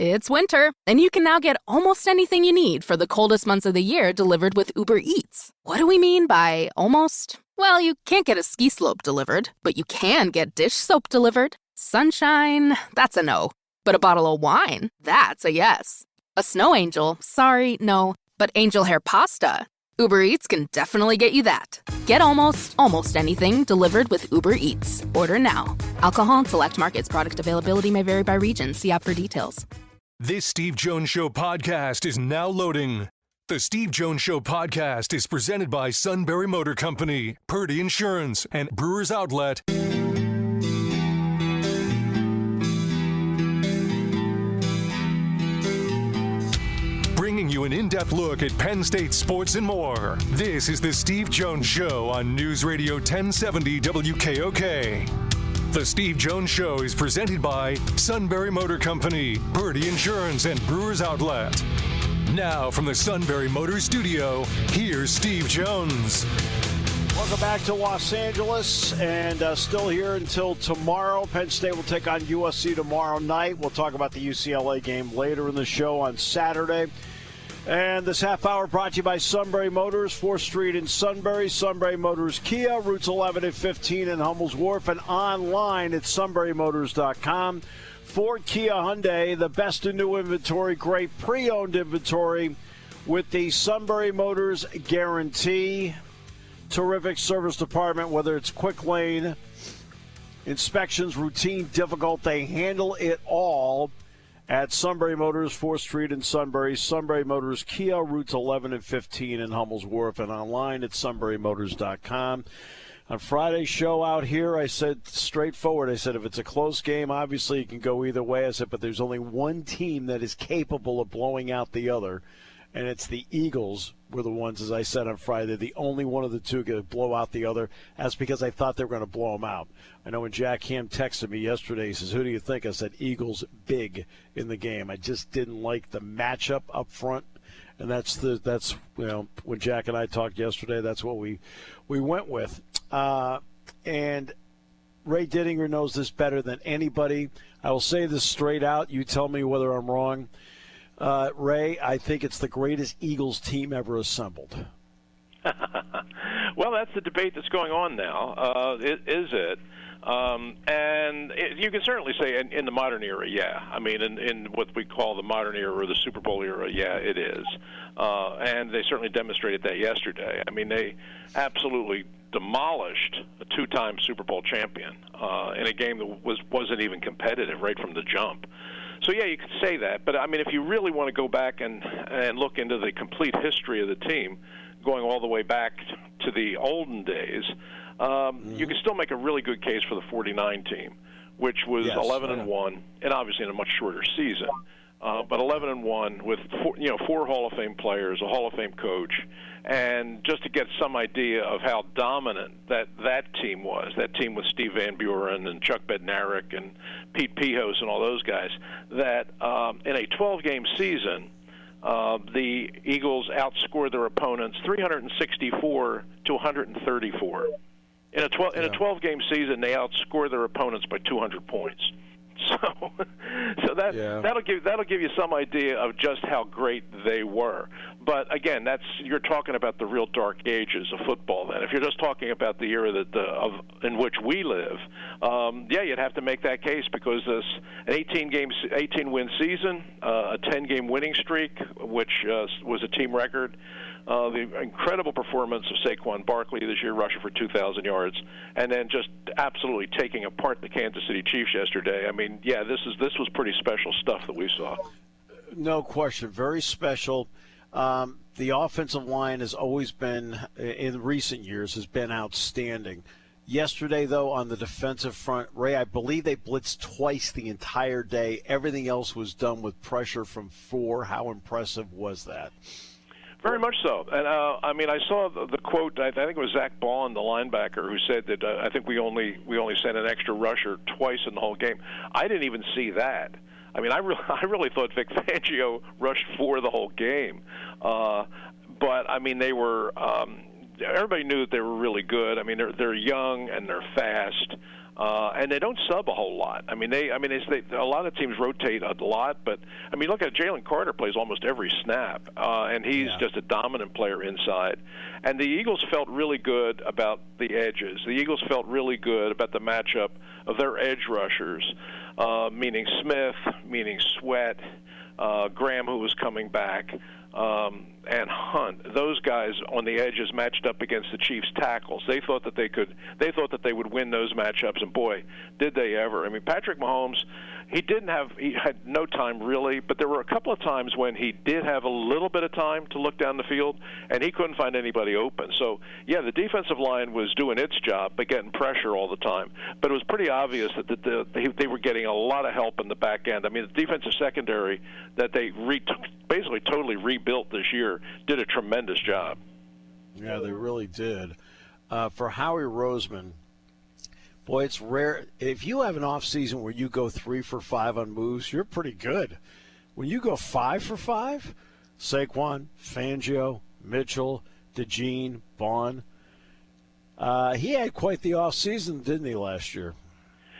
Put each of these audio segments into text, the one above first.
It's winter, and you can now get almost anything you need for the coldest months of the year delivered with Uber Eats. What do we mean by almost? Well, you can't get a ski slope delivered, but you can get dish soap delivered. Sunshine, that's a no. But a bottle of wine, that's a yes. A snow angel, sorry, no. But angel hair pasta, Uber Eats can definitely get you that. Get almost anything delivered with Uber Eats. Order now. Alcohol and select markets. Product availability may vary by region. See app for details. This Steve Jones Show podcast is now loading. The Steve Jones Show podcast is presented by Sunbury Motor Company, Purdy Insurance, and Brewers Outlet. Bringing you an in-depth look at Penn State sports and more. This is the Steve Jones Show on News Radio 1070 WKOK. The Steve Jones Show is presented by Sunbury Motor Company, Purdy Insurance, and Brewers Outlet. Now from the Sunbury Motor Studio, here's Steve Jones. Welcome back to Los Angeles, and still here until tomorrow. Penn State will take on USC tomorrow night. We'll talk about the UCLA game later in the show on Saturday. And this half hour brought to you by Sunbury Motors, 4th Street in Sunbury, Sunbury Motors Kia, routes 11 and 15 in Hummel's Wharf, and online at sunburymotors.com. Ford, Kia, Hyundai, the best in new inventory, great pre-owned inventory with the Sunbury Motors guarantee. Terrific service department, whether it's quick lane, inspections, routine, difficult, they handle it all. At Sunbury Motors, 4th Street in Sunbury, Sunbury Motors Kia, routes 11 and 15 in Hummel's Wharf, and online at sunburymotors.com. On Friday's show out here, I said straightforward, I said if it's a close game, obviously it can go either way. I said, but there's only one team that is capable of blowing out the other, and it's the Eagles were the ones, as I said on Friday, the only one of the two could blow out the other. That's because I thought they were going to blow them out. I know when Jack Ham texted me yesterday, he says, who do you think? I said, Eagles big in the game. I just didn't like the matchup up front. And that's when Jack and I talked yesterday, that's what we went with. And Ray Didinger knows this better than anybody. I will say this straight out. You tell me whether I'm wrong. Ray, I think it's the greatest Eagles team ever assembled. Well, that's the debate that's going on now. Is it? You can certainly say in the modern era, yeah. I mean, in what we call the modern era or the Super Bowl era, yeah, it is. And they certainly demonstrated that yesterday. I mean, they absolutely demolished a two-time Super Bowl champion in a game that wasn't even competitive right from the jump. So, yeah, you could say that. But, I mean, if you really want to go back and look into the complete history of the team, going all the way back to the olden days, you can still make a really good case for the 49 team, which was 11-1, and obviously in a much shorter season. But 11-1 with four Hall of Fame players, a Hall of Fame coach, and just to get some idea of how dominant that team was. That team with Steve Van Buren and Chuck Bednarik and Pete Pihos and all those guys. That in a 12-game season, the Eagles outscored their opponents 364 to 134. In a 12-game season, they outscored their opponents by 200 points. So that'll give you some idea of just how great they were. But again, you're talking about the real dark ages of football. Then, if you're just talking about the era in which we live, you'd have to make that case because an 18-win season, a 10-game winning streak, which was a team record. The incredible performance of Saquon Barkley this year, rushing for 2,000 yards, and then just absolutely taking apart the Kansas City Chiefs yesterday. I mean, yeah, this was pretty special stuff that we saw. No question, very special. The offensive line has always been, in recent years, has been outstanding. Yesterday, though, on the defensive front, Ray, I believe they blitzed twice the entire day. Everything else was done with pressure from 4. How impressive was that? Very much so. And, I saw the quote, I think it was Zach Bond, the linebacker, who said that I think we only sent an extra rusher twice in the whole game. I didn't even see that. I mean, I really thought Vic Fangio rushed 4 the whole game. But, I mean, they were everybody knew that they were really good. I mean, they're young and they're fast. And they don't sub a whole lot. I mean, a lot of teams rotate a lot, but I mean, look at Jalen Carter plays almost every snap, and he's just a dominant player inside. And the Eagles felt really good about the edges. The Eagles felt really good about the matchup of their edge rushers, meaning Smith, meaning Sweat, Graham, who was coming back, and Hunt. Those guys on the edges matched up against the Chiefs' tackles. They thought that they would win those matchups, and boy, did they ever. I mean, Patrick Mahomes, he had no time really, but there were a couple of times when he did have a little bit of time to look down the field, and he couldn't find anybody open. So, yeah, the defensive line was doing its job by getting pressure all the time, but it was pretty obvious that they were getting a lot of help in the back end. I mean, the defensive secondary that they basically totally rebuilt this year did a tremendous job. Yeah, they really did. For Howie Roseman, boy, it's rare. If you have an off season where you go 3 for 5 on moves, you're pretty good. When you go 5 for 5, Saquon, Fangio, Mitchell, DeJean, Bond, he had quite the off season, didn't he, last year?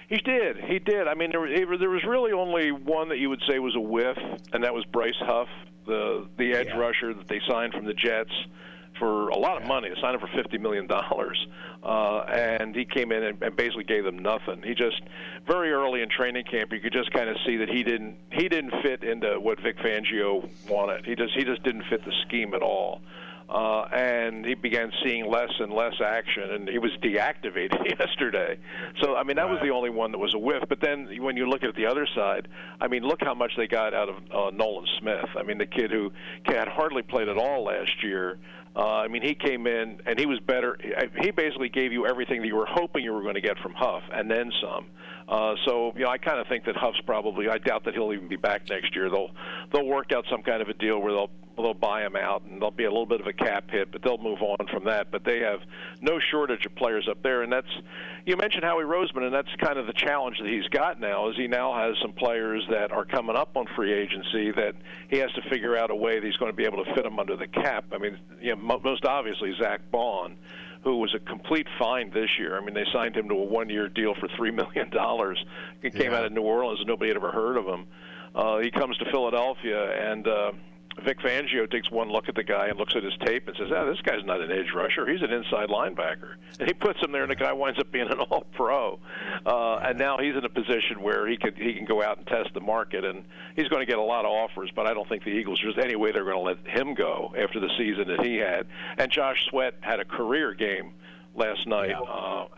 He did. I mean, there was really only one that you would say was a whiff, and that was Bryce Huff, the edge rusher that they signed from the Jets for a lot of money. They signed him for $50 million, and he came in and basically gave them nothing. He just very early in training camp, you could just kind of see that he didn't fit into what Vic Fangio wanted. He just didn't fit the scheme at all. And he began seeing less and less action, and he was deactivated yesterday. So, I mean, that was the only one that was a whiff. But then when you look at the other side, I mean, look how much they got out of Nolan Smith. I mean, the kid who had hardly played at all last year. I mean, he came in, and he was better. He basically gave you everything that you were hoping you were going to get from Huff, and then some. So, you know, I kind of think that Huff's probably – I doubt that he'll even be back next year. They'll work out some kind of a deal where they'll buy him out, and there'll be a little bit of a cap hit, but they'll move on from that. But they have no shortage of players up there, and that's – you mentioned Howie Roseman, and that's kind of the challenge that he's got now, is he now has some players that are coming up on free agency that he has to figure out a way that he's going to be able to fit them under the cap. I mean, you know, most obviously Zach Bond, who was a complete find this year. I mean, they signed him to a one-year deal for $3 million. He came out of New Orleans, and nobody had ever heard of him. He comes to Philadelphia, and Vic Fangio takes one look at the guy and looks at his tape and says, this guy's not an edge rusher. He's an inside linebacker. And he puts him there, and the guy winds up being an all-pro. And now he's in a position where he can go out and test the market, and he's going to get a lot of offers, but I don't think the Eagles, there's any way they're going to let him go after the season that he had. And Josh Sweat had a career game last night,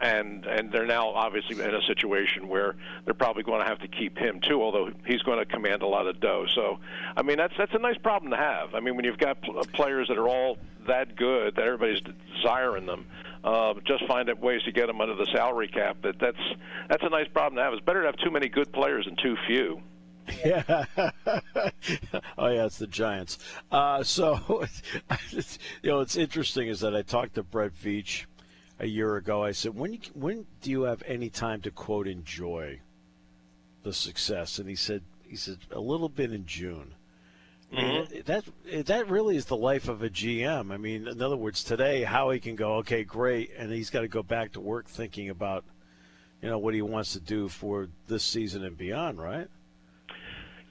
and they're now obviously in a situation where they're probably going to have to keep him too, although he's going to command a lot of dough. So, I mean, that's a nice problem to have. I mean, when you've got players that are all that good, that everybody's desiring them, just find ways to get them under the salary cap. That's a nice problem to have. It's better to have too many good players than too few. Yeah. Oh, yeah, it's the Giants. So, you know, it's interesting is that I talked to Brett Veach a year ago. I said, when do you have any time to, quote, enjoy the success? And he said a little bit in June. Mm-hmm. That really is the life of a GM. I mean, in other words, today, Howie can go, okay, great, and he's got to go back to work thinking about, you know, what he wants to do for this season and beyond, right?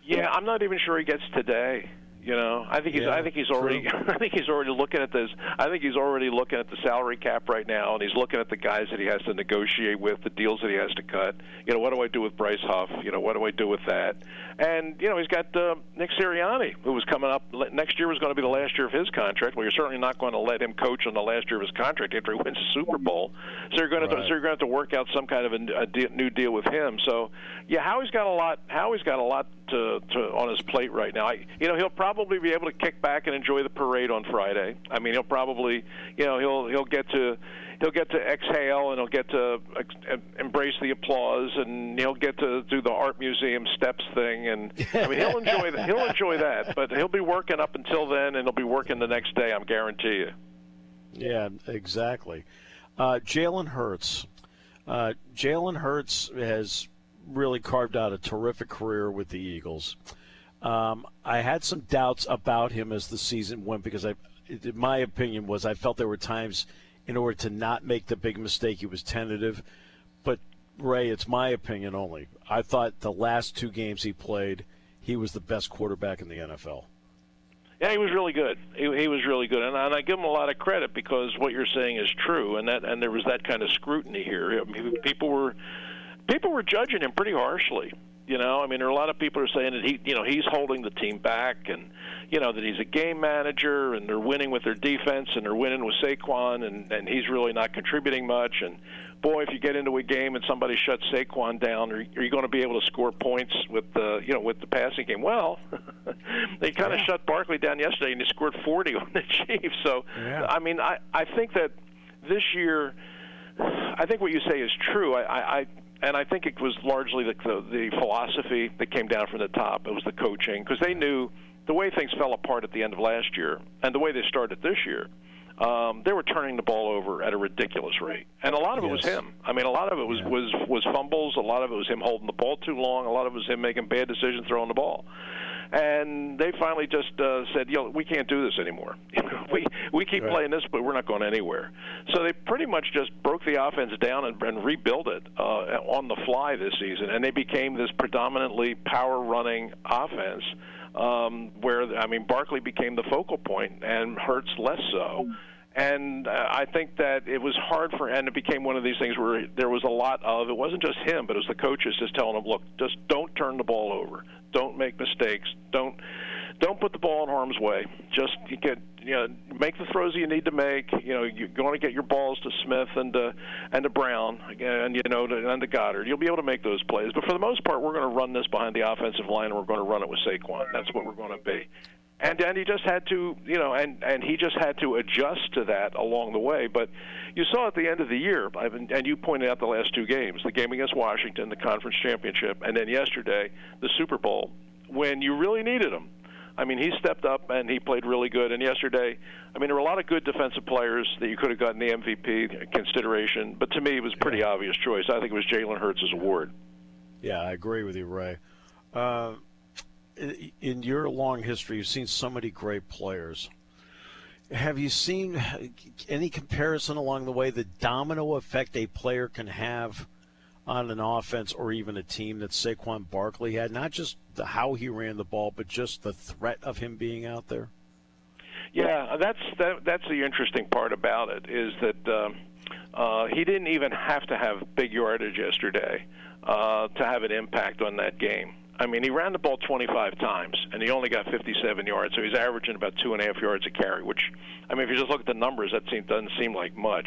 Yeah, I'm not even sure he gets today. You know, I think he's already looking at this. I think he's already looking at the salary cap right now, and he's looking at the guys that he has to negotiate with, the deals that he has to cut. You know, what do I do with Bryce Huff? You know, what do I do with that? And you know, he's got Nick Sirianni, who was coming up next year, was going to be the last year of his contract. Well, you're certainly not going to let him coach on the last year of his contract after he wins the Super Bowl. So you're going to have to work out some kind of a new deal with him. So yeah, Howie's got a lot to on his plate right now. He'll probably be able to kick back and enjoy the parade on Friday. I mean, he'll probably, you know, he'll get to exhale, and he'll get to embrace the applause, and he'll get to do the art museum steps thing, and I mean, he'll enjoy that. But he'll be working up until then, and he'll be working the next day, I'm guarantee you. Yeah, exactly. Jalen Hurts. Jalen Hurts has really carved out a terrific career with the Eagles. I had some doubts about him as the season went because my opinion was I felt there were times in order to not make the big mistake he was tentative. But Ray, it's my opinion only. I thought the last 2 games he played, he was the best quarterback in the NFL. Yeah, he was really good. He was really good, and I give him a lot of credit because what you're saying is true, and there was that kind of scrutiny here. I mean, people were judging him pretty harshly. You know, I mean, there are a lot of people who are saying that he's holding the team back, and that he's a game manager, and they're winning with their defense, and they're winning with Saquon, and he's really not contributing much. And boy, if you get into a game and somebody shuts Saquon down, are you going to be able to score points with the passing game? Well, they kind of shut Barkley down yesterday, and he scored 40 on the Chiefs. So, I mean, I think that this year, I think what you say is true. And I think it was largely the philosophy that came down from the top. It was the coaching, because they knew the way things fell apart at the end of last year and the way they started this year. They were turning the ball over at a ridiculous rate, and a lot of it was him. I mean, a lot of it was fumbles. A lot of it was him holding the ball too long. A lot of it was him making bad decisions throwing the ball. And they finally just said, we can't do this anymore. We keep playing this, but we're not going anywhere. So they pretty much just broke the offense down and rebuilt it on the fly this season, and they became this predominantly power-running offense where, I mean, Barkley became the focal point and Hurts less so. And I think that it was hard and it became one of these things where there was a lot of, it wasn't just him, but it was the coaches just telling him, look, just don't turn the ball over. Don't make mistakes. Don't put the ball in harm's way. Just make the throws you need to make. You're going to get your balls to Smith and to Brown and to Goddard. You'll be able to make those plays. But for the most part, we're going to run this behind the offensive line, and we're going to run it with Saquon. That's what we're going to be. And he just had to, and he just had to adjust to that along the way. But you saw at the end of the year, and you pointed out the last 2 games, the game against Washington, the conference championship, and then yesterday, the Super Bowl, when you really needed him. I mean, he stepped up and he played really good. And yesterday, I mean, there were a lot of good defensive players that you could have gotten the MVP consideration. But to me, it was a pretty obvious choice. I think it was Jalen Hurts' award. Yeah, I agree with you, Ray. In your long history, you've seen so many great players. Have you seen any comparison along the way, the domino effect a player can have on an offense or even a team that Saquon Barkley had? Not just how he ran the ball, but just the threat of him being out there? Yeah, that's the interesting part about it, is that he didn't even have to have big yardage yesterday to have an impact on that game. I mean, he ran the ball 25 times, and he only got 57 yards, so he's averaging about 2.5 yards a carry, which, I mean, if you just look at the numbers, that doesn't seem like much.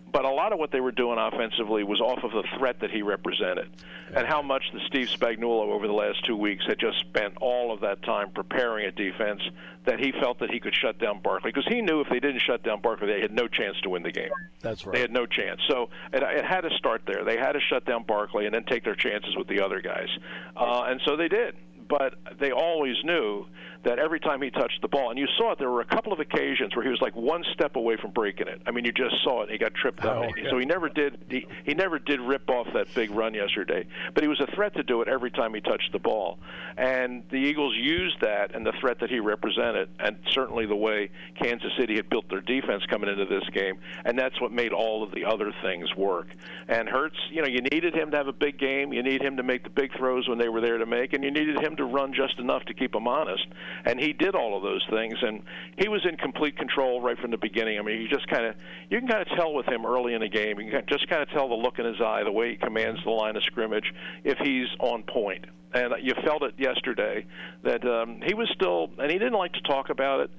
But a lot of what they were doing offensively was off of the threat that he represented, and how much the Steve Spagnuolo over the last 2 weeks had just spent all of that time preparing a defense that he felt that he could shut down Barkley, because he knew if they didn't shut down Barkley, they had no chance to win the game. That's right. They had no chance. So it had to start there. They had to shut down Barkley and then take their chances with the other guys. And so they did. But they always knew that every time he touched the ball, and you saw it, there were a couple of occasions where he was like one step away from breaking it. I mean, you just saw it. He got tripped up. So he never did. He never did rip off that big run yesterday. But he was a threat to do it every time he touched the ball. And the Eagles used that and the threat that he represented, and certainly the way Kansas City had built their defense coming into this game. And that's what made all of the other things work. And Hurts, you needed him to have a big game. You need him to make the big throws when they were there to make, and you needed him to run just enough to keep him honest. And he did all of those things, and he was in complete control right from the beginning. I mean, you can kind of tell with him early in the game. You can just kind of tell the look in his eye, the way he commands the line of scrimmage, if he's on point. And you felt it yesterday that he was still, and he didn't like to talk about it,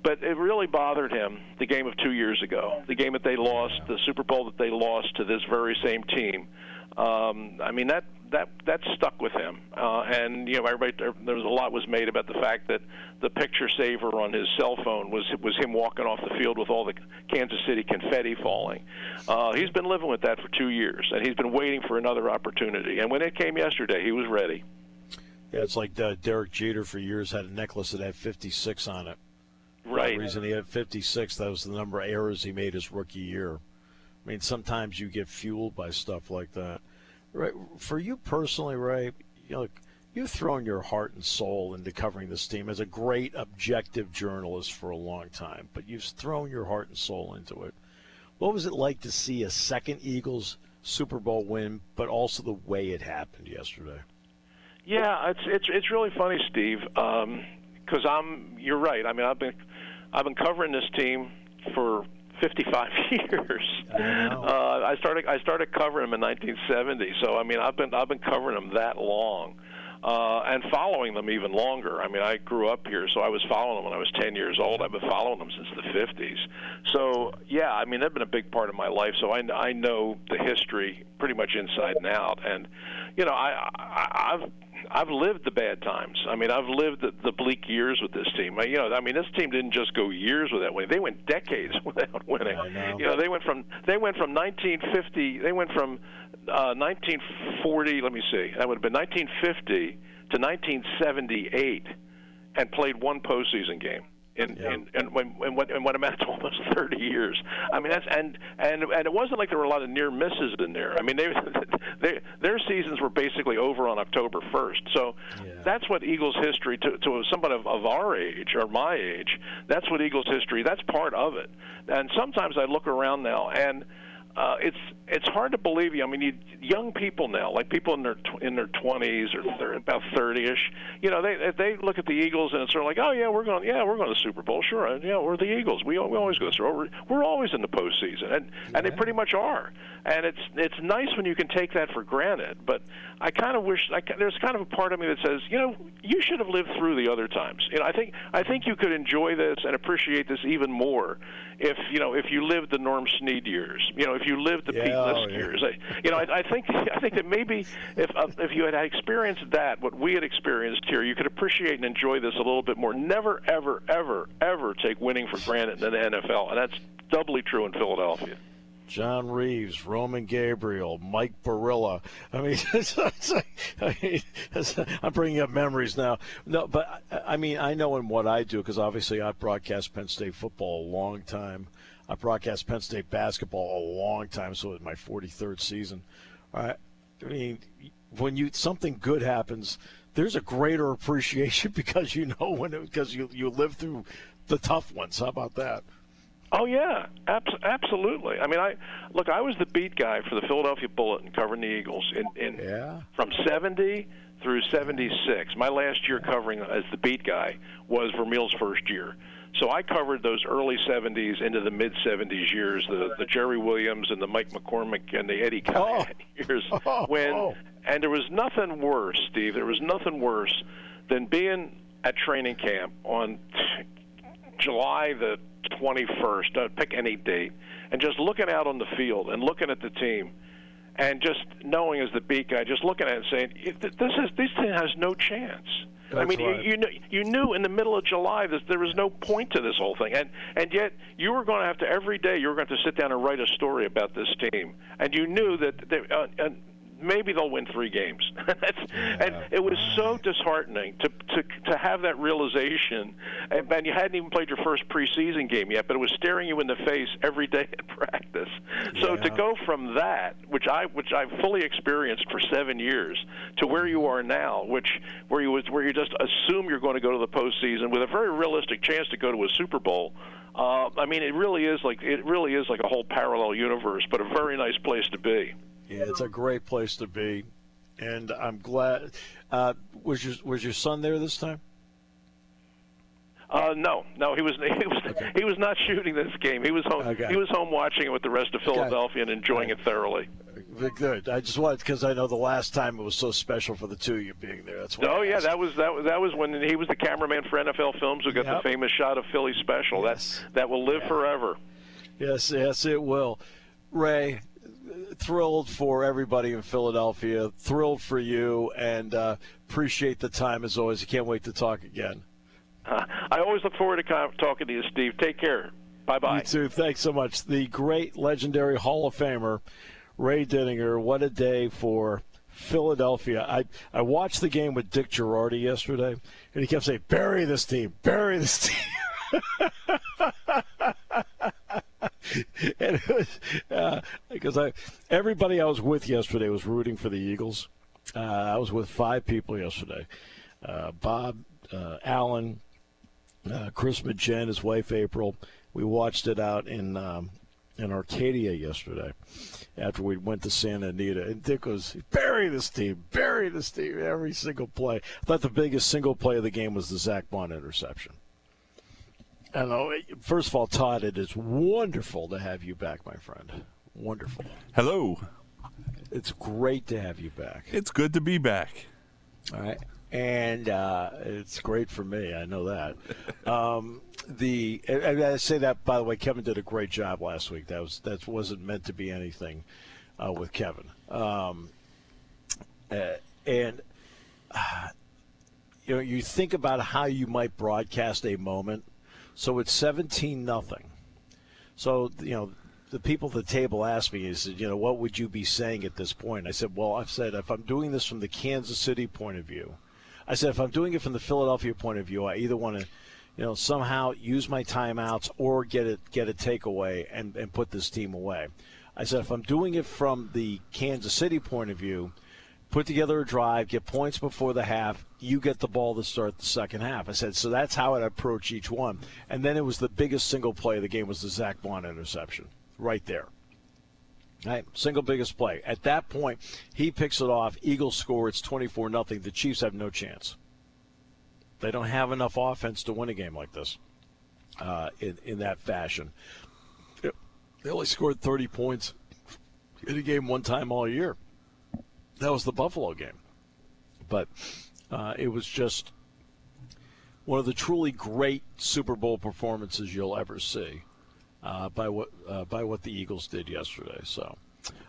but it really bothered him, the game of 2 years ago, the game that they lost, the Super Bowl that they lost to this very same team. I mean, that stuck with him, and everybody, there was a lot was made about the fact that the picture saver on his cell phone was him walking off the field with all the Kansas City confetti falling. He's been living with that for 2 years, and he's been waiting for another opportunity. And when it came yesterday, he was ready. Yeah, it's like Derek Jeter for years had a necklace that had 56 on it. Right. The reason he had 56, that was the number of errors he made his rookie year. I mean, sometimes you get fueled by stuff like that. Right. For you personally, Ray, you've thrown your heart and soul into covering this team as a great objective journalist for a long time, but you've thrown your heart and soul into it. What was it like to see a second Eagles Super Bowl win, but also the way it happened yesterday. Yeah, it's really funny, Steve, because you're right. I mean, I've been covering this team for 55 years. I started covering them in 1970. So I mean, I've been covering them that long, and following them even longer. I mean, I grew up here, so I was following them when I was 10 years old. I've been following them since the 50s. So yeah, I mean, they've been a big part of my life. So I know the history pretty much inside and out. And you know, I've lived the bad times. I mean, I've lived the bleak years with this team. You know, I mean, this team didn't just go years without winning; they went decades without winning. You know, they went from 1950. They went from 1940. Let me see. That would have been 1950 to 1978, and played one postseason game. And what amounted to almost 30 years. I mean, and it wasn't like there were a lot of near misses in there. I mean, their seasons were basically over on October 1st. So that's what Eagles history to somebody of our age or my age. That's what Eagles history. That's part of it. And sometimes I look around now and. It's hard to believe. I mean, young people now, like people in their 20s or they're about 30ish. You know, they look at the Eagles and it's sort of like, oh yeah, we're going to the Super Bowl, sure. Yeah, we're the Eagles. We always go through. We're always in the postseason, and they pretty much are. And it's nice when you can take that for granted. But I kind of wish there's kind of a part of me that says, you know, you should have lived through the other times. You know, I think you could enjoy this and appreciate this even more if you lived the Norm Snead years. You know, if you lived the Pete List years. I think that maybe if you had experienced that, what we had experienced here, you could appreciate and enjoy this a little bit more. Never, ever, ever, ever take winning for granted in the NFL, and that's doubly true in Philadelphia. John Reeves, Roman Gabriel, Mike Barilla. I mean, I'm bringing up memories now. No, but I mean, I know in what I do, because obviously I broadcast Penn State football a long time. I broadcast Penn State basketball a long time, so it's my 43rd season. I mean, when something good happens, there's a greater appreciation because you live through the tough ones. How about that? Oh yeah, absolutely. I mean, I was the beat guy for the Philadelphia Bulletin covering the Eagles from 70 through 76. My last year covering as the beat guy was Vermeil's first year. So I covered those early 70s into the mid-70s years, the Jerry Williams and the Mike McCormick and the Eddie Callahan years. And there was nothing worse, Steve. There was nothing worse than being at training camp on July the 21st, pick any date, and just looking out on the field and looking at the team and just knowing as the beat guy, just looking at it and saying, this team has no chance. That's I mean, right. you knew in the middle of July that there was no point to this whole thing, and yet you were going to have to every day you were going to sit down and write a story about this team, and you knew that maybe they'll win 3 games. And it was so disheartening to have that realization, and you hadn't even played your first preseason game yet, but it was staring you in the face every day at practice. So to go from that, which I've fully experienced for 7 years, to where you are now, where you just assume you're going to go to the postseason with a very realistic chance to go to a Super Bowl. I mean, it really is like a whole parallel universe, but a very nice place to be. Yeah, it's a great place to be, and I'm glad. Was your son there this time? No, he was not shooting this game. He was home. Okay. He was home watching it with the rest of Philadelphia and enjoying it thoroughly. Good. I just wanted, because I know the last time it was so special for the two of you being there. That's why. Oh yeah, that was when he was the cameraman for NFL Films who got the famous shot of Philly special. Yes. That will live forever. Yes, it will. Ray, thrilled for everybody in Philadelphia. Thrilled for you, and appreciate the time as always. I can't wait to talk again. I always look forward to talking to you, Steve. Take care. Bye-bye. You too. Thanks so much. The great, legendary Hall of Famer, Ray Didinger. What a day for Philadelphia. I watched the game with Dick Girardi yesterday, and he kept saying, bury this team, bury this team. And it was, because everybody I was with yesterday was rooting for the Eagles. I was with 5 people yesterday. Bob, Alan, Chris Majen, his wife April. We watched it out in in Arcadia yesterday after we went to Santa Anita, and Dick was, bury this team, every single play. I thought the biggest single play of the game was the Zach Bond interception. And first of all, Todd, it is wonderful to have you back, my friend. Wonderful. Hello. It's great to have you back. It's good to be back. All right. And it's great for me. I know that. I say that, by the way, Kevin did a great job last week. That wasn't meant to be anything with Kevin. You think about how you might broadcast a moment. So it's 17-0. So, the people at the table asked me, what would you be saying at this point? I said, if I'm doing this from the Kansas City point of view, I said, if I'm doing it from the Philadelphia point of view, I either want to, somehow use my timeouts or get a takeaway and put this team away. I said, if I'm doing it from the Kansas City point of view, put together a drive, get points before the half, you get the ball to start the second half. I said, so that's how I'd approach each one. And then it was the biggest single play of the game was the Zach Bond interception right there. Right, single biggest play. At that point, he picks it off. Eagles score. It's 24-0. The Chiefs have no chance. They don't have enough offense to win a game like this in that fashion. They only scored 30 points in a game one time all year. That was the Buffalo game. But it was just one of the truly great Super Bowl performances you'll ever see. By what the Eagles did yesterday. So,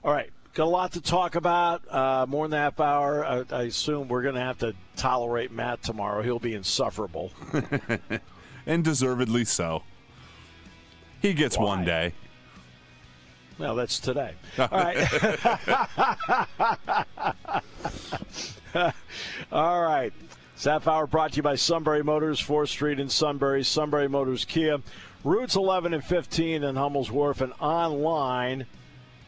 all right, got a lot to talk about. More than a half hour. I assume we're going to have to tolerate Matt tomorrow. He'll be insufferable. And deservedly so. He gets Why? one day. Well, that's today. All right. All right. This half hour brought to you by Sunbury Motors, 4th Street in Sunbury. Sunbury Motors Kia. Routes 11 and 15 in Hummel's Wharf, and online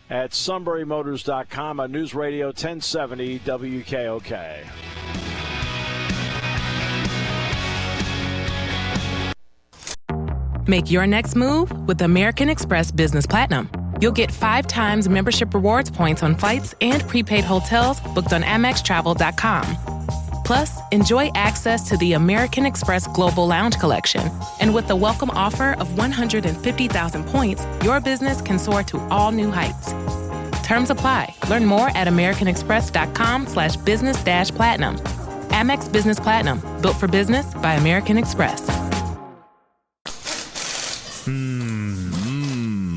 at sunburymotors.com on News Radio 1070 WKOK. Make your next move with American Express Business Platinum. You'll get 5 times membership rewards points on flights and prepaid hotels booked on AmexTravel.com. Plus, enjoy access to the American Express Global Lounge Collection. And with the welcome offer of 150,000 points, your business can soar to all new heights. Terms apply. Learn more at americanexpress.com/business-platinum. Amex Business Platinum. Built for business by American Express.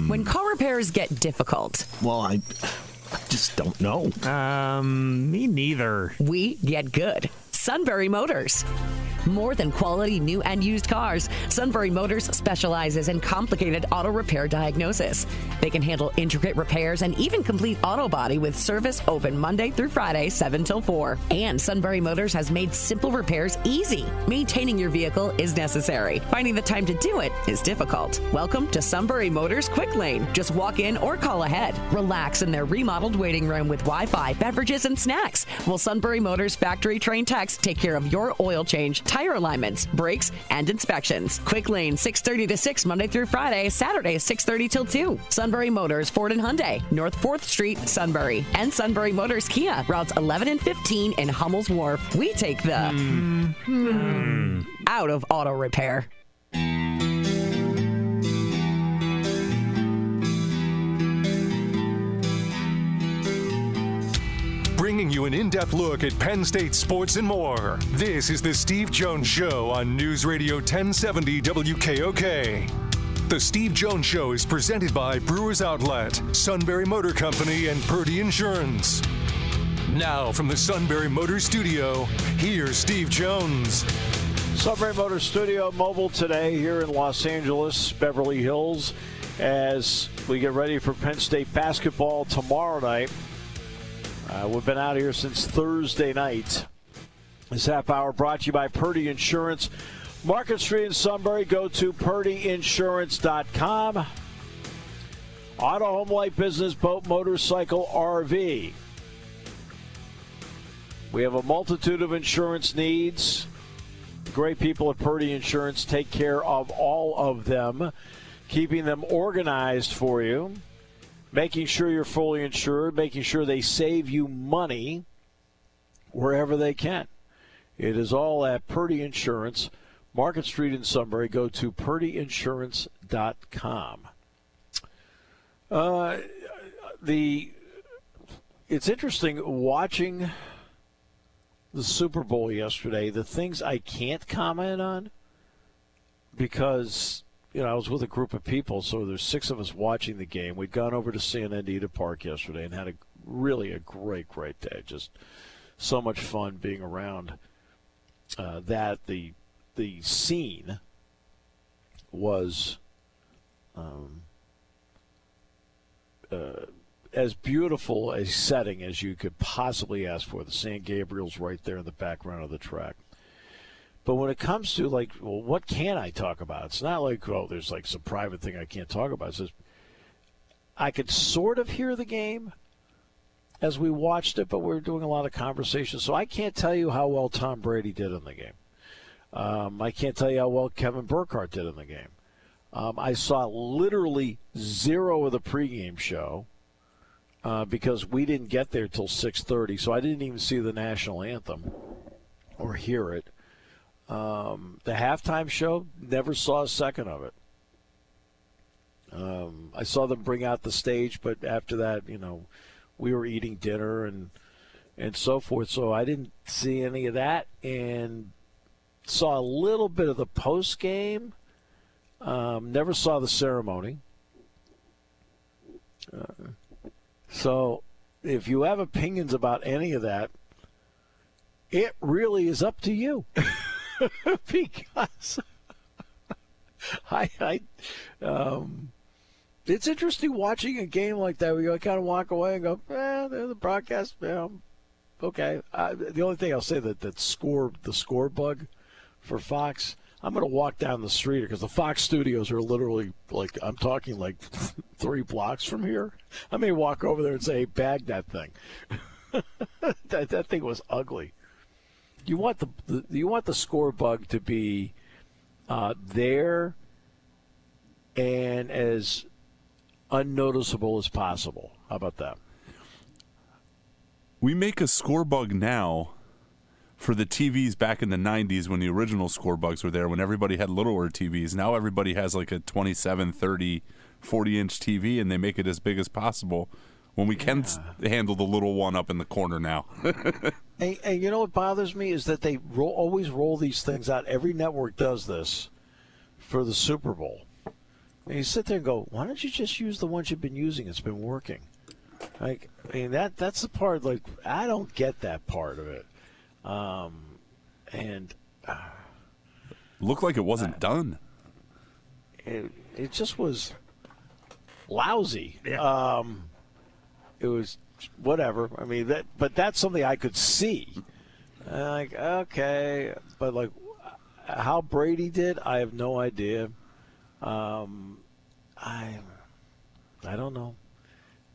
When car repairs get difficult. Well, I just don't know. Me neither. We get good. Sunbury Motors. More than quality new and used cars, Sunbury Motors specializes in complicated auto repair diagnosis. They can handle intricate repairs and even complete auto body with service open Monday through Friday, 7 till 4. And Sunbury Motors has made simple repairs easy. Maintaining your vehicle is necessary. Finding the time to do it is difficult. Welcome to Sunbury Motors Quick Lane. Just walk in or call ahead. Relax in their remodeled waiting room with Wi-Fi, beverages, and snacks. While Sunbury Motors factory-trained techs take care of your oil change, tire alignments, brakes, and inspections. Quick Lane, 6:30 to 6 Monday through Friday, Saturday 6:30 till 2. Sunbury Motors, Ford and Hyundai, North 4th Street, Sunbury. And Sunbury Motors Kia, routes 11 and 15 in Hummel's Wharf. We take the out of auto repair. Bringing you an in-depth look at Penn State sports and more. This is the Steve Jones Show on News Radio 1070 WKOK. The Steve Jones Show is presented by Brewers Outlet, Sunbury Motor Company, and Purdy Insurance. Now from the Sunbury Motor Studio, here's Steve Jones. Sunbury Motor Studio mobile today here in Los Angeles, Beverly Hills, as we get ready for Penn State basketball tomorrow night. We've been out here since Thursday night. This half hour brought to you by Purdy Insurance. Market Street in Sunbury. Go to purdyinsurance.com. Auto, home, life, business, boat, motorcycle, RV. We have a multitude of insurance needs. The great people at Purdy Insurance take care of all of them. keeping them organized for you, making sure you're fully insured, making sure they save you money wherever they can. It is all at Purdy Insurance, Market Street in Sunbury. Go to purdyinsurance.com. It's interesting watching the Super Bowl yesterday, the things I can't comment on because, I was with a group of people, so there's 6 of us watching the game. We'd gone over to Santa Anita Park yesterday and had a great day. Just so much fun being around that. The scene was as beautiful a setting as you could possibly ask for. The San Gabriel's right there in the background of the track. But when it comes to, what can I talk about? It's not like, there's some private thing I can't talk about. It's just, I could sort of hear the game as we watched it, but we were doing a lot of conversation. So I can't tell you how well Tom Brady did in the game. I can't tell you how well Kevin Burkhardt did in the game. I saw literally 0 of the pregame show because we didn't get there till 6:30, so I didn't even see the national anthem or hear it. The halftime show, never saw a second of it. I saw them bring out the stage, but after that, we were eating dinner and so forth, so I didn't see any of that, and saw a little bit of the post game. Never saw the ceremony. So if you have opinions about any of that, it really is up to you. Because it's interesting watching a game like that where you kind of walk away and go, the broadcast, okay. The only thing I'll say the score bug for Fox, I'm going to walk down the street because the Fox studios are literally I'm talking 3 blocks from here. I may walk over there and say, hey, bag that thing. that thing was ugly. You want the score bug to be there and as unnoticeable as possible. How about that? We make a score bug now for the TVs back in the 90s when the original score bugs were there, when everybody had littler TVs. Now everybody has a 27, 30, 40-inch TV, and they make it as big as possible when we can handle the little one up in the corner now. And you know what bothers me is that they always roll these things out. Every network does this for the Super Bowl. And you sit there and go, why don't you just use the ones you've been using? It's been working. That's the part, I don't get that part of it. Looked like it wasn't done. It just was lousy. Yeah. It was whatever. But that's something I could see. Okay, but how Brady did, I have no idea. I don't know.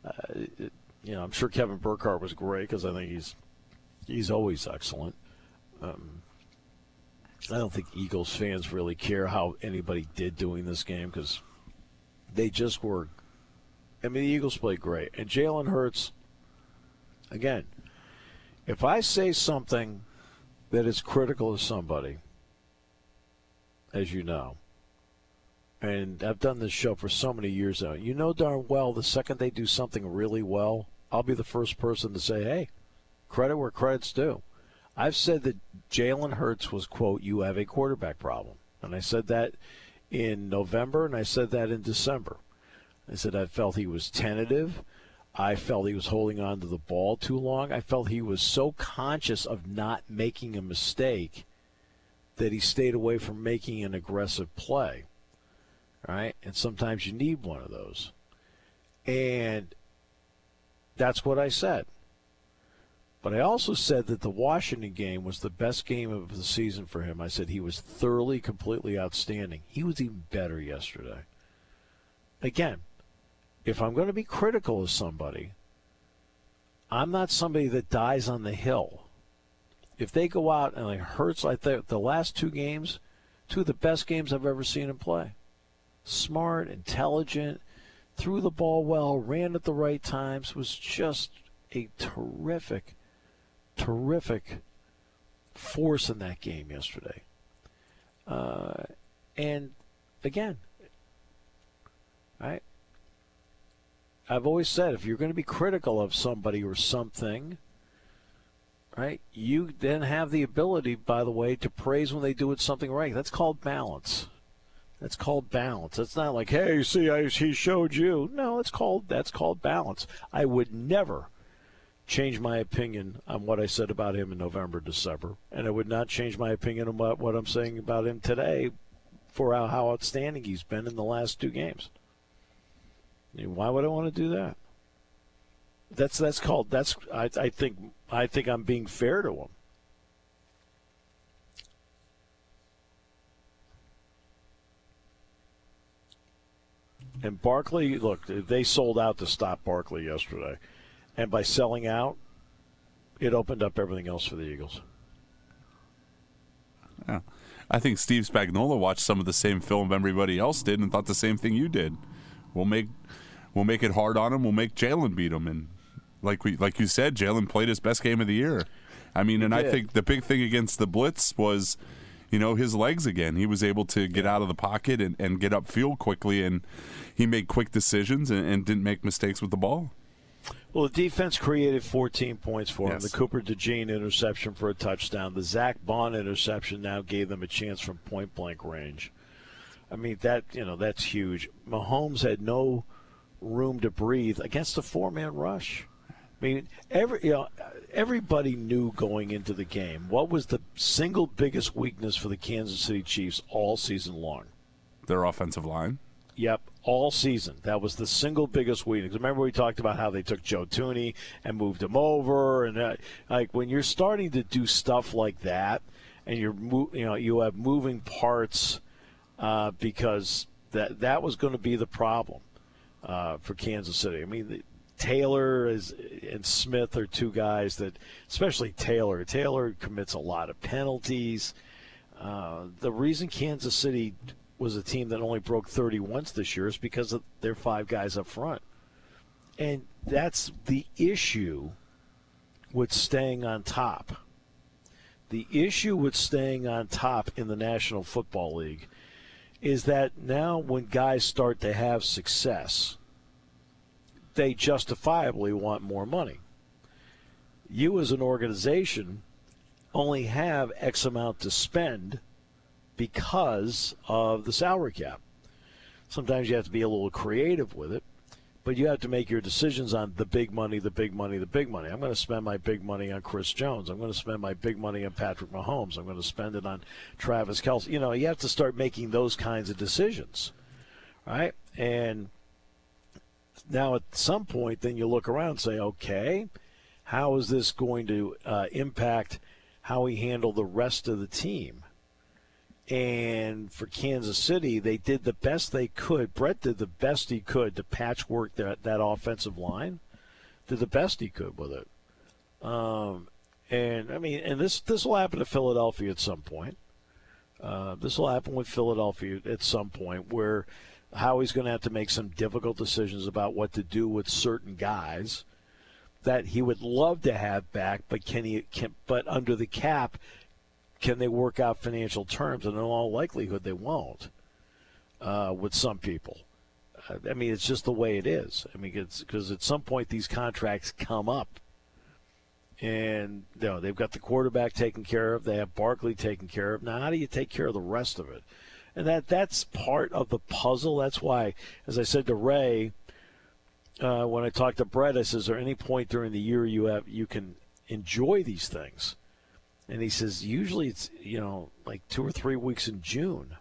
I'm sure Kevin Burkhardt was great because I think he's always excellent. I don't think Eagles fans really care how anybody did doing this game because they just were. The Eagles played great. And Jaylen Hurts, again, if I say something that is critical of somebody, as you know, and I've done this show for so many years now, you know darn well the second they do something really well, I'll be the first person to say, hey, credit where credit's due. I've said that Jaylen Hurts was, quote, you have a quarterback problem. And I said that in November, and I said that in December. I said I felt he was tentative. I felt he was holding on to the ball too long. I felt he was so conscious of not making a mistake that he stayed away from making an aggressive play. All right? And sometimes you need one of those. And that's what I said. But I also said that the Washington game was the best game of the season for him. I said he was thoroughly, completely outstanding. He was even better yesterday. Again, if I'm going to be critical of somebody, I'm not somebody that dies on the hill. If they go out and Hurts, the last 2 games, 2 of the best games I've ever seen him play. smart, intelligent, threw the ball well, ran at the right times, was just a terrific force in that game yesterday. And again, I've always said, if you're going to be critical of somebody or something, right, you then have the ability, by the way, to praise when they do something right. That's called balance. That's called balance. It's not like, hey, see, he showed you. No, that's called balance. I would never change my opinion on what I said about him in November, December, and I would not change my opinion on what I'm saying about him today for how outstanding he's been in the last 2 games. I mean, why would I want to do that? I think I'm being fair to him. And Barkley, look, they sold out to stop Barkley yesterday. And by selling out, it opened up everything else for the Eagles. Yeah. I think Steve Spagnuolo watched some of the same film everybody else did and thought the same thing you did. We'll make it hard on him. We'll make Jaylen beat him. And like you said, Jaylen played his best game of the year. I mean, and I think the big thing against the blitz was, his legs again. He was able to get out of the pocket and get upfield quickly, and he made quick decisions and didn't make mistakes with the ball. Well, the defense created 14 points for him. Yes. The Cooper DeJean interception for a touchdown. The Zach Bond interception now gave them a chance from point-blank range. I mean, that's huge. Mahomes had no room to breathe against a 4-man rush. I mean, everybody knew going into the game what was the single biggest weakness for the Kansas City Chiefs all season long. Their offensive line. Yep, all season. That was the single biggest weakness. Remember we talked about how they took Joe Thuney and moved him over, and when you're starting to do stuff like that, and you have moving parts, because that was going to be the problem for Kansas City. I mean, Taylor and Smith are 2 guys that, especially Taylor. Taylor commits a lot of penalties. The reason Kansas City was a team that only broke 30 once this year is because of their 5 guys up front. And that's the issue with staying on top. The issue with staying on top in the National Football League is that now when guys start to have success, they justifiably want more money. You as an organization only have X amount to spend because of the salary cap. Sometimes you have to be a little creative with it, but you have to make your decisions on the big money, the big money, the big money. I'm going to spend my big money on Chris Jones. I'm going to spend my big money on Patrick Mahomes. I'm going to spend it on Travis Kelce. You have to start making those kinds of decisions, right? And now at some point, then you look around and say, okay, how is this going to impact how we handle the rest of the team? And for Kansas City, they did the best they could. Brett did the best he could to patchwork that offensive line. Did the best he could with it. And this will happen to Philadelphia at some point. This will happen with Philadelphia at some point, where Howie's going to have to make some difficult decisions about what to do with certain guys that he would love to have back, but but under the cap, can they work out financial terms? And in all likelihood, they won't with some people. It's just the way it is. It's because at some point these contracts come up. And they've got the quarterback taken care of. They have Barkley taken care of. Now, how do you take care of the rest of it? And that's part of the puzzle. That's why, as I said to Ray, when I talked to Brett, I said, is there any point during the year you can enjoy these things? And he says, usually it's, like 2 or 3 weeks in June.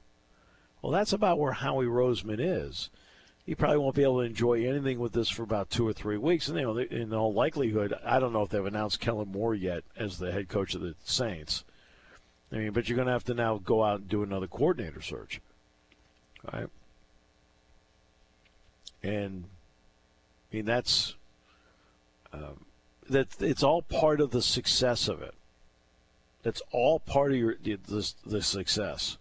Well, that's about where Howie Roseman is. He probably won't be able to enjoy anything with this for about 2 or 3 weeks. And, in all likelihood, I don't know if they've announced Kellen Moore yet as the head coach of the Saints. But you're going to have to now go out and do another coordinator search. Right? And, that's it's all part of the success of it. That's all part of the success.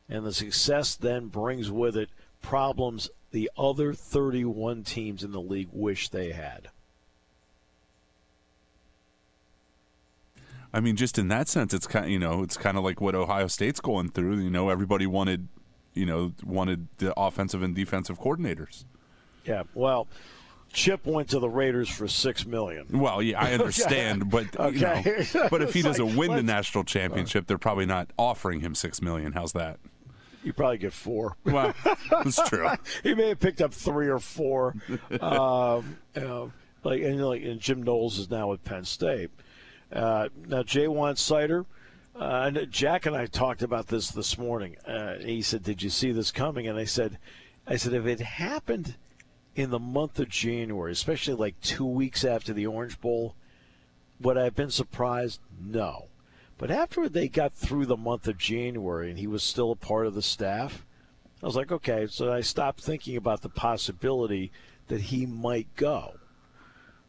And the success then brings with it problems the other 31 teams in the league wish they had. I mean, just in that sense, it's kind of like what Ohio State's going through. Everybody wanted the offensive and defensive coordinators. Yeah, well, Chip went to the Raiders for $6 million. Well, yeah, I understand, but but if he doesn't win the national championship, they're probably not offering him $6 million. How's that? You probably get 4. Well, that's true. He may have picked up 3 or 4. And Jim Knowles is now with Penn State. Now Ja'Juan Seider, Jack and I talked about this morning. He said, "Did you see this coming?" And I said, if it happened in the month of January, especially like 2 weeks after the Orange Bowl, would I have been surprised? No. But after they got through the month of January and he was still a part of the staff, I was like, okay, so I stopped thinking about the possibility that he might go.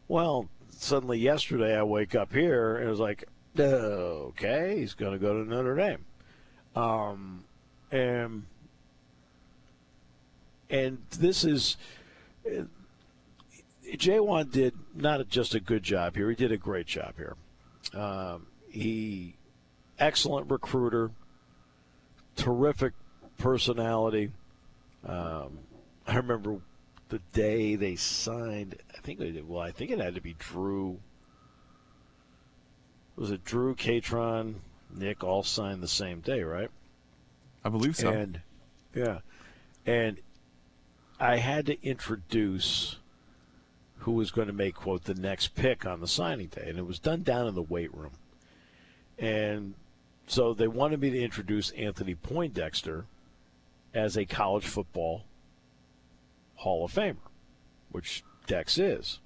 Well, suddenly yesterday I wake up here and it was like, okay, he's going to go to Notre Dame. And this is Jay'Juan did not just a good job here. He did a great job here. Excellent recruiter, terrific personality. I remember the day they signed. I think it had to be Drew. Was it Drew, Catron, Nick all signed the same day, right? I believe so. And I had to introduce who was going to make, quote, the next pick on the signing day. And it was done down in the weight room. And so they wanted me to introduce Anthony Poindexter as a college football Hall of Famer, which Dex is.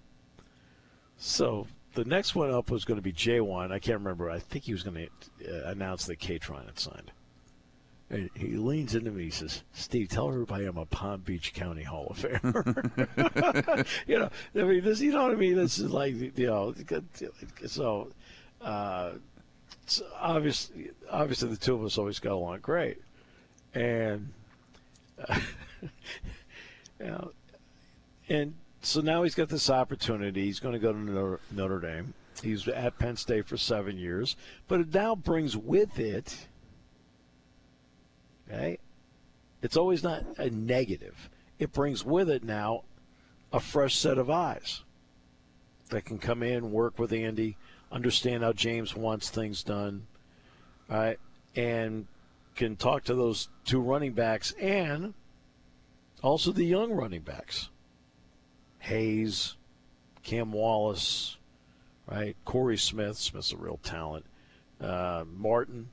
So the next one up was going to be Jay'Juan. I can't remember. I think he was going to announce that Catron had signed. And he leans into me and says, "Steve, tell everybody I'm a Palm Beach County Hall of Famer." This, you know what I mean? This is like, so obviously the two of us always got along great. And, and so now he's got this opportunity. He's going to go to Notre Dame. He's at Penn State for 7 years. But it now brings with it, okay, it's always not a negative. It brings with it now a fresh set of eyes that can come in, work with Andy, understand how James wants things done, right, and can talk to those two running backs and also the young running backs. Hayes, Cam Wallace, right, Corey Smith's a real talent, Martin,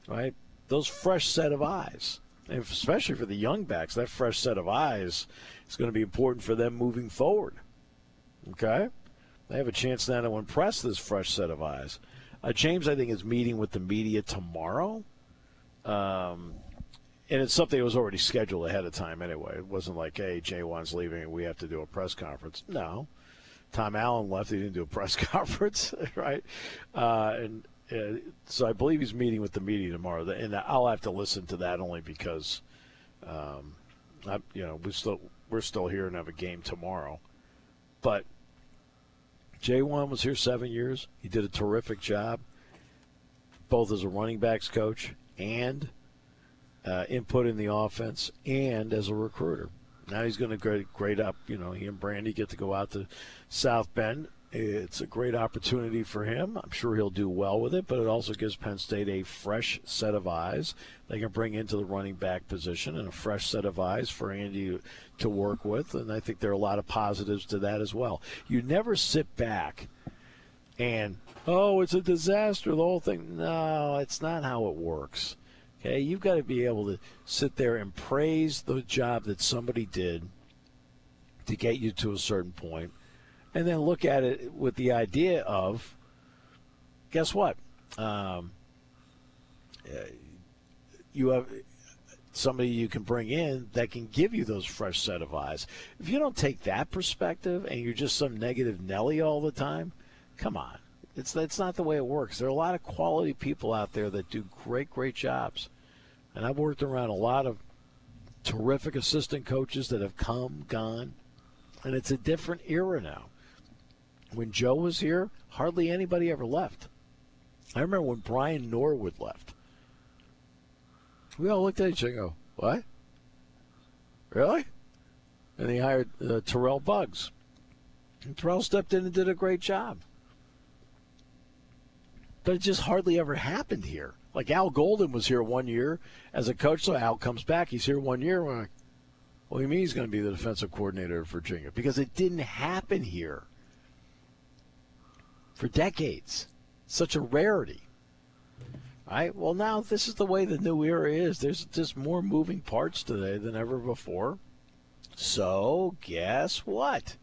right, those fresh set of eyes. And especially for the young backs, that fresh set of eyes is going to be important for them moving forward. Okay? They have a chance now to impress this fresh set of eyes. James, I think, is meeting with the media tomorrow. And it's something that was already scheduled ahead of time anyway. It wasn't like, hey, Jay'Juan's leaving and we have to do a press conference. No. Tom Allen left. He didn't do a press conference, right? So I believe he's meeting with the media tomorrow. And I'll have to listen to that only because, we're still here and have a game tomorrow. But Jay'Juan was here 7 years. He did a terrific job, both as a running backs coach and input in the offense and as a recruiter. Now he's going to grade up. He and Brandy get to go out to South Bend. It's a great opportunity for him. I'm sure he'll do well with it, but it also gives Penn State a fresh set of eyes they can bring into the running back position and a fresh set of eyes for Andy to work with, and I think there are a lot of positives to that as well. You never sit back and, it's a disaster, the whole thing. No, it's not how it works. Okay, you've got to be able to sit there and praise the job that somebody did to get you to a certain point, and then look at it with the idea of, guess what? You have somebody you can bring in that can give you those fresh set of eyes. If you don't take that perspective and you're just some negative Nelly all the time, come on. That's not the way it works. There are a lot of quality people out there that do great, great jobs. And I've worked around a lot of terrific assistant coaches that have come, gone, and it's a different era now. When Joe was here, hardly anybody ever left. I remember when Brian Norwood left. We all looked at each other and go, what? Really? And he hired Terrell Buggs. And Terrell stepped in and did a great job. But it just hardly ever happened here. Like Al Golden was here 1 year as a coach, so Al comes back. He's here 1 year. We're like, what do you mean he's going to be the defensive coordinator of Virginia? Because it didn't happen here for decades. Such a rarity. All right, well, now this is the way the new era is. There's just more moving parts today than ever before. So, guess what?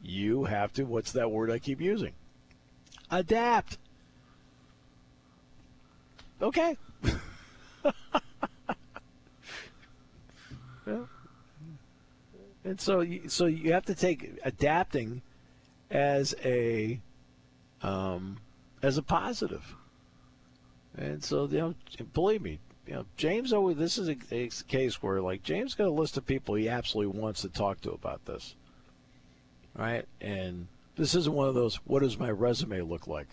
You have to, what's that word I keep using? Adapt. Okay. Yeah. And so you have to take adapting as a positive. And so, believe me, James always, this is a case where, like, James got a list of people he absolutely wants to talk to about this. Right? And this isn't one of those, what does my resume look like?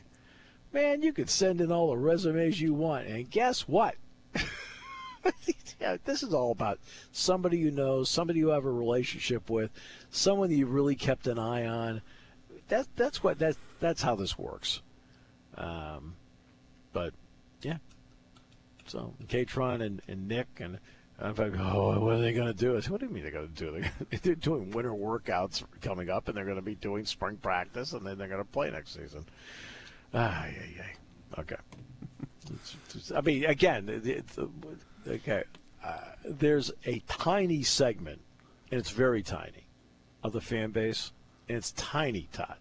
Man, you can send in all the resumes you want, and guess what? This is all about somebody you know, somebody you have a relationship with, someone you really kept an eye on. That's how this works. But yeah. So Katron and Nick and if I go, what are they going to do? I said, what do you mean they're going to do? They're doing winter workouts coming up, and they're going to be doing spring practice, and then they're going to play next season. Okay. I mean, again, okay. There's a tiny segment, and it's very tiny, of the fan base, and it's tiny, Todd.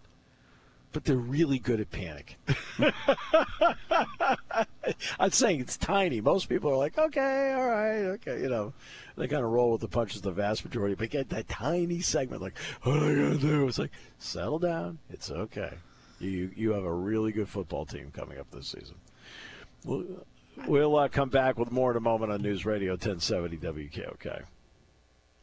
But they're really good at panic. I'm saying it's tiny. Most people are like, okay, all right, okay, they kind of roll with the punches the vast majority. But get that tiny segment, like, what are I going to do? It's like, settle down. It's okay. You have a really good football team coming up this season. We'll come back with more in a moment on News Radio 1070 WKOK.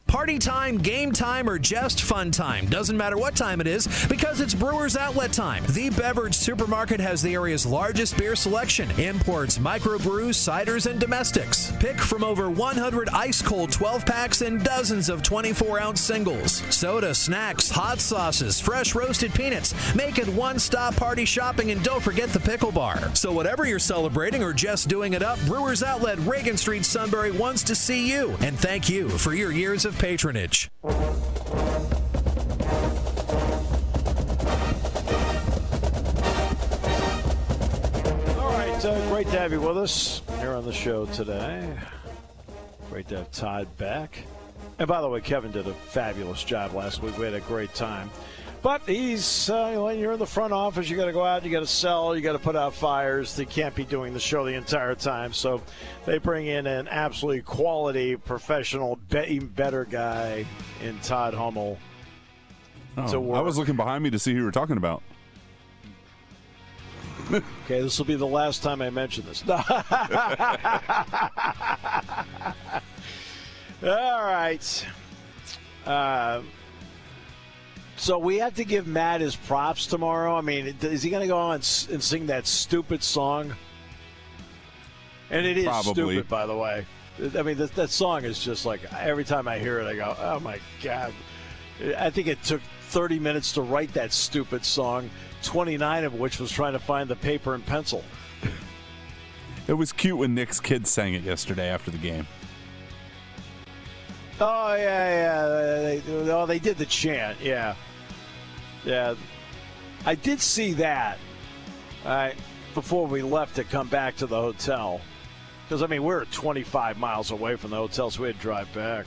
Party time, game time, or just fun time. Doesn't matter what time it is because it's Brewers Outlet time. The beverage supermarket has the area's largest beer selection. Imports, microbrews, ciders, and domestics. Pick from over 100 ice-cold 12-packs and dozens of 24-ounce singles. Soda, snacks, hot sauces, fresh roasted peanuts. Make it one-stop party shopping, and don't forget the pickle bar. So whatever you're celebrating or just doing it up, Brewers Outlet, Reagan Street, Sunbury wants to see you. And thank you for your years of patronage. All right, great to have you with us here on the show today. Great to have Todd back. And by the way, Kevin did a fabulous job last week. We had a great time. But he's, when you're in the front office, you got to go out, you got to sell, you got to put out fires. They can't be doing the show the entire time. So they bring in an absolutely quality, professional, even better guy in Todd Hummel. I was looking behind me to see who you were talking about. Okay, this will be the last time I mention this. All right. So we have to give Matt his props tomorrow. I mean, is he going to go on and sing that stupid song? And it is Probably. stupid, by the way. I mean, that song is just like, every time I hear it, I go, oh, my God. I think it took 30 minutes to write that stupid song, 29 of which was trying to find the paper and pencil. It was cute when Nick's kids sang it yesterday after the game. Oh, yeah. They did the chant, yeah. Yeah. I did see that before we left to come back to the hotel. Because, I mean, we're 25 miles away from the hotel, so we had to drive back.